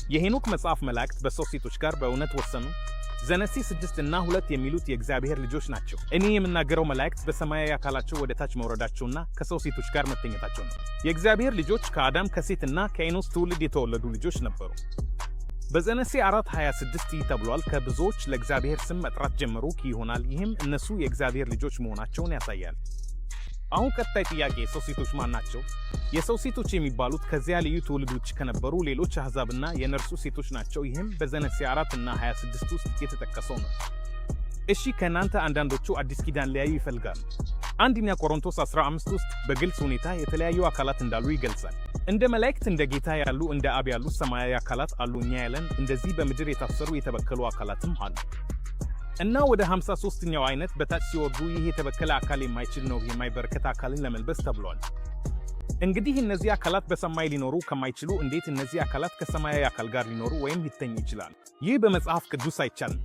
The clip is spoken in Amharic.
የሄኖክ መጽሐፍ መላእክት በሰው ሴቶች ጋር በእውነት ወሰኑ? ዘነሲ 6 እና 2 የሚሉት የእግዚአብሔር ልጆች ናቸው። እኔ የምናገረው መላእክት በሰማያዊ አካላቸው ወደ ታች መውረዳቸውና ከሰው ሴቶች ጋር መተኛታቸው ነው። የእግዚአብሔር ልጆች ከአዳም ከሴትና ከኤኖስ ትውልድ የተወለዱ ልጆች ነበሩ። በዘነሲ 4:26 ተብሏል። ከብዙዎች ለእግዚአብሔር ስም መጥራት ጀመሩ ይሆናል። ይህም እነሱ የእግዚአብሔር ልጆች መሆናቸውን ያሳያል። አሁን ቀጣይ ጥያቄ፣ የሰው ሴቶች ማን ናቸው? የሰው ሴቶች የሚባሉት ከዚያ ልዩ ትውልድ ውጭ ከነበሩ ሌሎች አሕዛብና የእነርሱ ሴቶች ናቸው። ይህም በዘነሲ 4 እና 26 ውስጥ የተጠቀሰው ነው። እሺ፣ ከእናንተ አንዳንዶቹ አዲስ ኪዳን ሊያዩ ይፈልጋሉ። አንደኛ ቆሮንቶስ 15 ውስጥ በግልጽ ሁኔታ የተለያዩ አካላት እንዳሉ ይገልጻል። እንደ መላእክት፣ እንደ ጌታ ያሉ፣ እንደ አብ ያሉ ሰማያዊ አካላት አሉ። እኛ ያለን እንደዚህ በምድር የታሰሩ የተበከሉ አካላትም አሉ። እና ወደ 53ኛው አይነት በታች ሲወርዱ ይህ የተበከለ አካል የማይችል ነው የማይበረከት አካልን ለመልበስ ተብሏል። እንግዲህ እነዚህ አካላት በሰማይ ሊኖሩ ከማይችሉ እንዴት እነዚህ አካላት ከሰማያዊ አካል ጋር ሊኖሩ ወይም ሊተኙ ይችላሉ? ይህ በመጽሐፍ ቅዱስ አይቻልም።